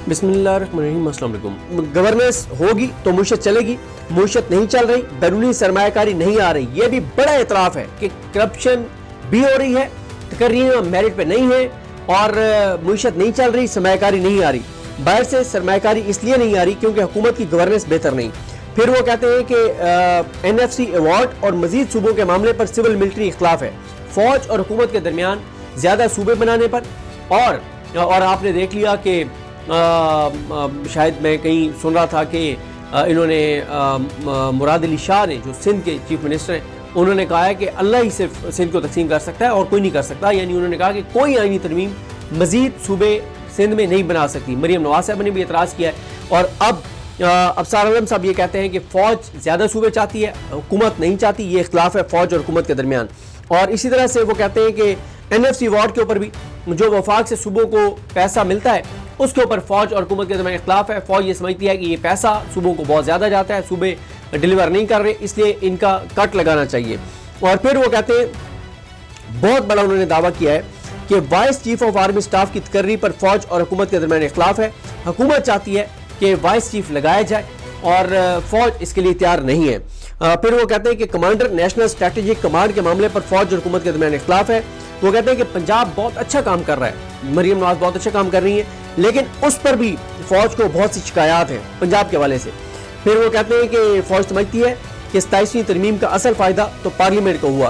बिस्मिल्लाहिर्रहमानिर्रहीम, अस्सलाम वालेकुम। गवर्नेंस होगी तो मुशत चलेगी, मुशत नहीं चल रही, बैरूनी सरमायाकारी नहीं आ रही, ये भी बड़ा एतराफ़ है कि करप्शन भी हो रही है, तकरीर मेरिट पे नहीं है और मुशत नहीं चल रही, सरमायाकारी नहीं आ रही। बाहर से सरमायाकारी इसलिए नहीं आ रही क्योंकि हुकूमत की गवर्नेंस बेहतर नहीं। फिर वो कहते हैं कि NFC अवार्ड और मजीद सूबों के मामले पर सिविल मिलिट्री इख्तलाफ है, फौज और हुकूमत के दरमियान ज़्यादा सूबे बनाने पर। और आपने देख लिया कि शायद मैं कहीं सुन रहा था कि इन्होंने मुराद अली शाह ने, जो सिंध के चीफ मिनिस्टर हैं, उन्होंने कहा है कि अल्लाह ही सिर्फ सिंध को तकसीम कर सकता है और कोई नहीं कर सकता। यानी उन्होंने कहा कि कोई आईनी तरमीम मजीद सूबे सिंध में नहीं बना सकती। मरीम नवाज साहब ने भी एतराज़ किया है। और अब अफसार आलम साहब ये कहते हैं कि फ़ौज ज़्यादा सूबे चाहती है, हुकूमत नहीं चाहती। ये इख्तलाफ है फ़ौज और हुकूमत के दरमियान। और इसी तरह से वो कहते हैं कि NFC अवार्ड के ऊपर भी जो वफाक से सूबों को पैसा मिलता है, उसके ऊपर फ़ौज और हुकूमत के दरमियान इख्तलाफ है। फ़ौज ये समझती है कि ये पैसा सूबों को बहुत ज़्यादा जाता है, सूबे डिलीवर नहीं कर रहे, इसलिए इनका कट लगाना चाहिए। और फिर वो कहते हैं, बहुत बड़ा उन्होंने दावा किया है कि vice chief of army staff की तकर्री पर फ़ौज और हुकूमत के दरमियान इख्तलाफ है। हुकूमत चाहती है कि वाइस चीफ लगाया जाए और फ़ौज इसके लिए तैयार नहीं है। फिर वो कहते हैं कि कमांडर नेशनल स्ट्रेटेजिक कमांड के मामले पर फ़ौज और हुकूमत के दरमियान इख्तलाफ है। वो कहते हैं कि पंजाब बहुत अच्छा काम कर रहा है, मरीम नवाज बहुत अच्छा काम कर रही है, लेकिन उस पर भी फ़ौज को बहुत सी शिकायत है पंजाब के हवाले से। फिर वो कहते हैं कि फ़ौज समझती है कि 27वीं तरमीम का असल फ़ायदा तो पार्लियामेंट को हुआ।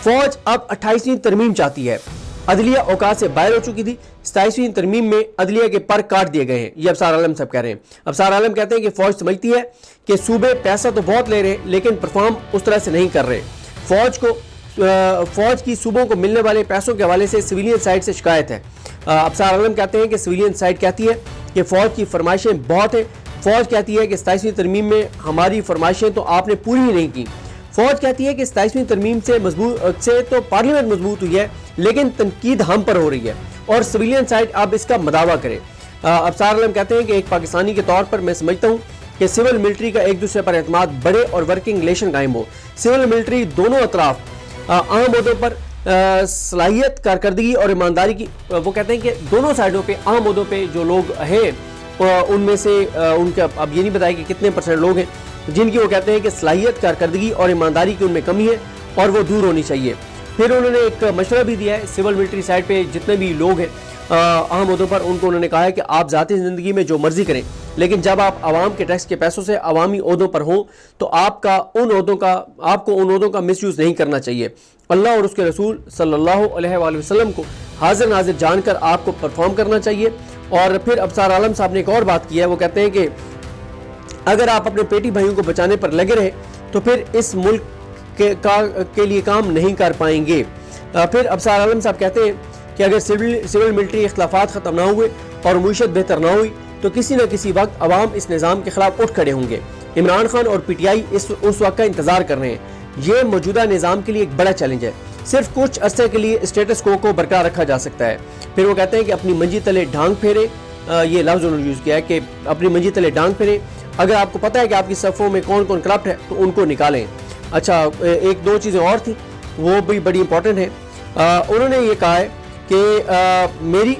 फ़ौज अब 28वीं तरमीम चाहती है। अदलिया औकात से बाहर हो चुकी थी, 27वीं तरमीम में अदलिया के पर काट दिए गए हैं। ये अफसार आलम साहब कह रहे हैं। अफसार आलम कहते हैं कि फ़ौज समझती है कि सूबे पैसा तो बहुत ले रहे हैं, लेकिन परफॉर्म उस तरह से नहीं कर रहे। फ़ौज की सूबों को मिलने वाले पैसों के हवाले से सिविलियन साइड से शिकायत है। अफसार आलम कहते हैं कि सिविलियन साइड कहती है कि फ़ौज की फरमाइशें बहुत हैं। फ़ौज कहती है कि 27वीं तरमीम में हमारी फरमाइशें तो आपने पूरी ही नहीं की। फ़ौज कहती है कि 27वीं तरमीम से तो पार्लियामेंट मजबूत हुई है, लेकिन तनकीद हम पर हो रही है और सिविलियन साइड अब इसका मदावा करे। अफसार आलम कहते हैं कि एक पाकिस्तानी के तौर पर मैं समझता हूँ कि सिविल मिलिट्री का एक दूसरे पर एतमाद बढ़े और वर्किंग रिलेशन कायम हो। सिविल मिलिट्री दोनों अतराफ अहम मुद्दों पर सलाहियत, कारकर्दगी और ईमानदारी की, वो कहते हैं कि दोनों साइडों पे अहम मुद्दों पे जो लोग हैं उनमें से उनका अब ये नहीं बताया कि कितने % लोग हैं जिनकी वो कहते हैं कि सलाहियत, कारकर्दगी और ईमानदारी की उनमें कमी है और वो दूर होनी चाहिए। फिर उन्होंने एक मशवरा भी दिया है सिविल मिलिट्री साइड पे जितने भी लोग हैं अहम मुद्दों पर, उनको उन्होंने कहा है कि आप ज़ाती ज़िंदगी में जो मर्जी करें, लेकिन जब आप आवाम के टैक्स के पैसों से अवामी ओहदों पर हों तो आपको उन ओहदों का मिसयूज़ नहीं करना चाहिए। अल्लाह और उसके रसूल सल्लल्लाहु अलैहि वसल्लम को हाजिर नाजिर जानकर आपको परफॉर्म करना चाहिए। और फिर अफसार आलम साहब ने एक और बात की है। वो कहते हैं कि अगर आप अपने पेटी भाइयों को बचाने पर लगे रहे तो फिर इस मुल्क के लिए काम नहीं कर पाएंगे। फिर अफसार आलम साहब कहते हैं कि अगर सिविल मिलिट्री इख्तलाफात ख़त्म ना हुए और मुईशत बेहतर ना हुई तो किसी न किसी वक्त अवाम इस निज़ाम के खिलाफ उठ खड़े होंगे। इमरान खान और PTI उस वक्त का इंतज़ार कर रहे हैं। ये मौजूदा निज़ाम के लिए एक बड़ा चैलेंज है। सिर्फ कुछ अरसे के लिए स्टेटस को बरकरार रखा जा सकता है। फिर वो कहते हैं कि अपनी मंजी तले डांग फेरे, ये लफ्ज़ उन्होंने यूज़ किया है कि अपनी मंजी तले डांग फेरे। अगर आपको पता है कि आपकी सफ़ों में कौन कौन करप्ट है तो उनको निकालें। अच्छा, एक दो चीज़ें और थी, वो भी बड़ी इंपॉर्टेंट है। उन्होंने ये कहा है कि मेरी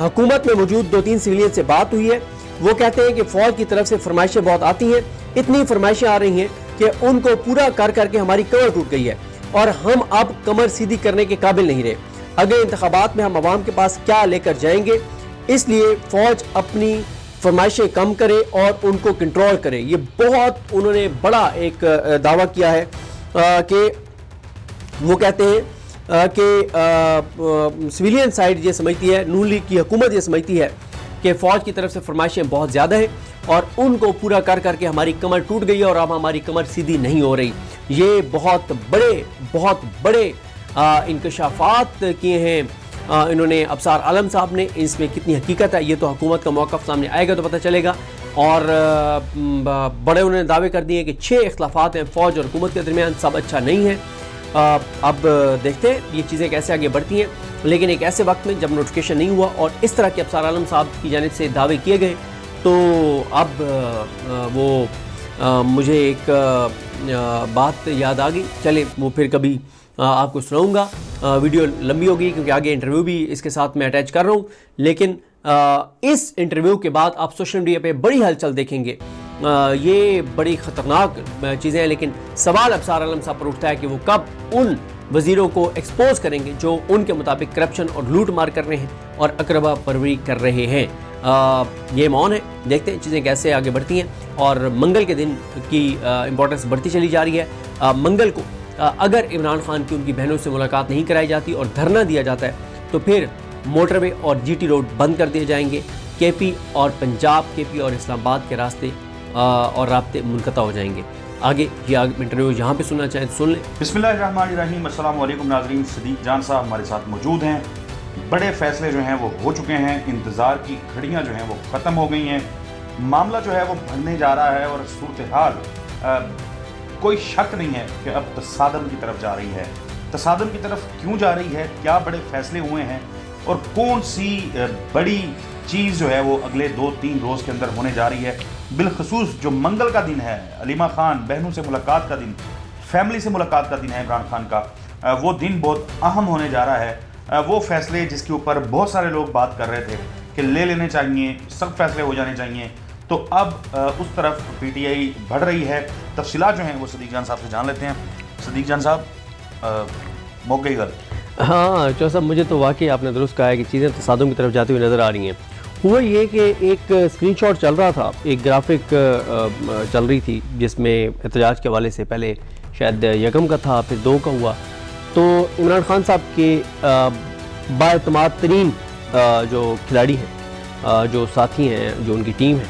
हुकूमत में मौजूद 2-3 सिविलियन से बात हुई है। वो कहते हैं कि फ़ौज की तरफ से फरमाइशें बहुत आती हैं, इतनी फरमाइशें आ रही हैं कि उनको पूरा कर करके हमारी कमर टूट गई है और हम अब कमर सीधी करने के काबिल नहीं रहे। अगले इंतखाबात में हम आवाम के पास क्या लेकर जाएंगे, इसलिए फ़ौज अपनी फरमाइशें कम करे और उनको कंट्रोल करे। ये बहुत उन्होंने बड़ा एक दावा किया है कि वो कहते हैं कि सिविलियन साइड ये समझती है, नून लीग की हुकूमत ये समझती है कि फ़ौज की तरफ से फरमाइशें बहुत ज़्यादा हैं और उनको पूरा कर करके हमारी कमर टूट गई है और अब हमारी कमर सीधी नहीं हो रही। ये बहुत बड़े इंकशाफात किए हैं इन्होंने अफसार आलम साहब ने। इसमें कितनी हकीकत है ये तो हुकूमत का मौक़िफ़ सामने आएगा तो पता चलेगा। और बड़े उन्होंने दावे कर दिए कि 6 इख्तलाफात हैं फ़ौज और हुकूमत के दरमियान, सब अच्छा नहीं है। अब देखते हैं ये चीज़ें कैसे आगे बढ़ती हैं, लेकिन एक ऐसे वक्त में जब नोटिफिकेशन नहीं हुआ और इस तरह के अफसार आलम साहब की जानिब से दावे किए गए तो अब मुझे एक बात याद आ गई। चले वो फिर कभी आपको सुनाऊंगा। वीडियो लंबी होगी क्योंकि आगे इंटरव्यू भी इसके साथ मैं अटैच कर रहा हूँ, लेकिन اس انٹرویو کے بعد آپ سوشل میڈیا پہ بڑی ہلچل دیکھیں گے. یہ بڑی خطرناک چیزیں ہیں, لیکن سوال ابصار عالم صاحب پر اٹھتا ہے کہ وہ کب ان وزیروں کو ایکسپوز کریں گے جو ان کے مطابق کرپشن اور لوٹ مار کر رہے ہیں اور اقربا پروری کر رہے ہیں. یہ مون ہے, دیکھتے ہیں چیزیں کیسے آگے بڑھتی ہیں. اور منگل کے دن کی امپورٹنس بڑھتی چلی جا رہی ہے. منگل کو اگر عمران خان کی ان کی بہنوں سے ملاقات نہیں کرائی جاتی اور دھرنا دیا جاتا ہے تو پھر موٹر وے اور جی ٹی روڈ بند کر دیے جائیں گے. کے پی اور پنجاب, کے پی اور اسلام آباد کے راستے اور رابطے منقطع ہو جائیں گے. آگے یہ انٹرویو یہاں پہ سننا چاہیں سن لیں. بسم اللہ الرحمن الرحیم. السلام علیکم ناظرین. صدیق جان صاحب ہمارے ساتھ موجود ہیں. بڑے فیصلے جو ہیں وہ ہو چکے ہیں, انتظار کی گھڑیاں جو ہیں وہ ختم ہو گئی ہیں, معاملہ جو ہے وہ بڑھنے جا رہا ہے اور صورتحال کوئی شک نہیں ہے کہ اب تصادم کی طرف جا رہی ہے. تصادم کی طرف کیوں جا رہی ہے, کیا بڑے فیصلے ہوئے ہیں اور کون سی بڑی چیز جو ہے وہ اگلے 2-3 روز کے اندر ہونے جا رہی ہے. بالخصوص جو منگل کا دن ہے, علیمہ خان بہنوں سے ملاقات کا دن, فیملی سے ملاقات کا دن ہے عمران خان کا, وہ دن بہت اہم ہونے جا رہا ہے. وہ فیصلے جس کے اوپر بہت سارے لوگ بات کر رہے تھے کہ لے لینے چاہیے, سخت فیصلے ہو جانے چاہیے, تو اب اس طرف پی ٹی آئی بڑھ رہی ہے. تفصیلات جو ہیں وہ صدیق جان صاحب سے جان لیتے ہیں. صدیق جان صاحب, موقعی گل. ہاں چو صاحب, مجھے تو واقعی آپ نے درست کہا ہے کہ چیزیں تصادم کی طرف جاتی ہوئی نظر آ رہی ہیں. ہوا یہ کہ ایک اسکرین شاٹ چل رہا تھا, ایک گرافک چل رہی تھی جس میں احتجاج کے حوالے سے پہلے شاید 1 کا تھا, پھر 2 کا ہوا. تو عمران خان صاحب کے بااعتماد ترین جو کھلاڑی ہیں, جو ساتھی ہیں, جو ان کی ٹیم ہے,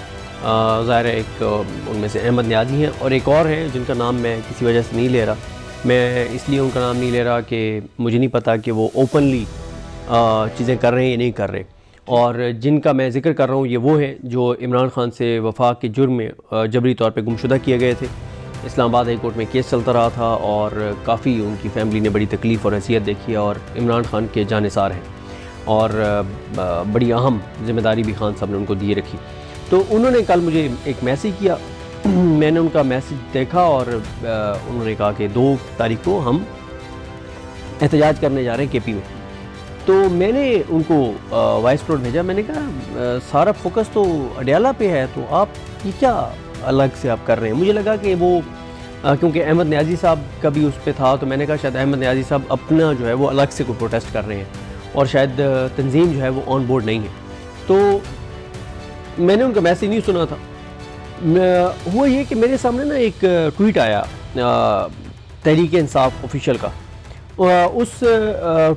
ظاہر ہے ایک ان میں سے احمد نیازی ہیں اور ایک اور ہیں جن کا نام میں کسی وجہ سے نہیں لے رہا. میں اس لیے ان کا نام نہیں لے رہا کہ مجھے نہیں پتا کہ وہ اوپنلی چیزیں کر رہے ہیں یا نہیں کر رہے. اور جن کا میں ذکر کر رہا ہوں یہ وہ ہیں جو عمران خان سے وفاق کے جرم میں جبری طور پہ گمشدہ کیے گئے تھے. اسلام آباد ہائی کورٹ میں کیس چلتا رہا تھا اور کافی ان کی فیملی نے بڑی تکلیف اور اذیت دیکھی اور عمران خان کے جانثار ہیں اور بڑی اہم ذمہ داری بھی خان صاحب نے ان کو دیے رکھی. تو انہوں نے کل مجھے ایک میسیج کیا, میں نے ان کا میسیج دیکھا اور انہوں نے کہا کہ 2 تاریخ کو ہم احتجاج کرنے جا رہے ہیں کے پی میں. تو میں نے ان کو وائس نوٹ بھیجا. میں نے کہا سارا فوکس تو اڈیالہ پہ ہے, تو آپ یہ کیا الگ سے آپ کر رہے ہیں. مجھے لگا کہ وہ کیونکہ احمد نیازی صاحب کا بھی اس پہ تھا, تو میں نے کہا شاید احمد نیازی صاحب اپنا جو ہے وہ الگ سے کوئی پروٹیسٹ کر رہے ہیں اور شاید تنظیم جو ہے وہ آن بورڈ نہیں ہے. تو میں نے ان کا میسیج نہیں سنا تھا. ہوا یہ کہ میرے سامنے نا ایک ٹویٹ آیا تحریک انصاف آفیشیل کا. اس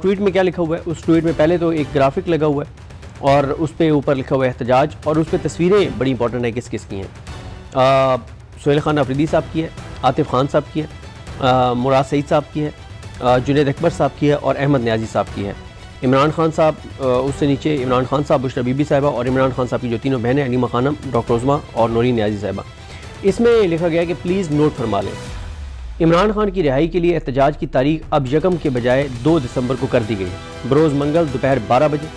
ٹویٹ میں کیا لکھا ہوا ہے, اس ٹویٹ میں پہلے تو ایک گرافک لگا ہوا ہے اور اس پہ اوپر لکھا ہوا ہے احتجاج, اور اس پہ تصویریں بڑی امپورٹنٹ ہیں کس کس کی ہیں. سہیل خان افریدی صاحب کی ہے, عاطف خان صاحب کی ہے, مراد سعید صاحب کی ہے, جنید اکبر صاحب کی ہے اور احمد نیازی صاحب کی ہے. عمران خان صاحب اس سے نیچے عمران خان صاحب, بشرا بی بی صاحبہ اور عمران خان صاحب کی جو 3 بہنیں علیمہ خانم, ڈاکٹر عظمیٰ اور نورین نیازی صاحبہ. اس میں لکھا گیا کہ پلیز نوٹ فرما لیں, عمران خان کی رہائی کے لیے احتجاج کی تاریخ اب 1 کے بجائے 2 دسمبر کو کر دی گئی ہے. بروز منگل دوپہر 12 بجے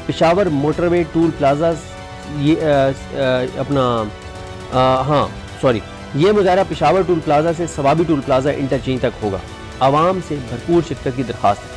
پشاور موٹر وے ٹول پلازاز, یہ مظاہرہ پشاور ٹول پلازا سے ثوابی ٹول پلازا انٹرچینج تک ہوگا. عوام سے بھرپور شرکت کی درخواست ہے.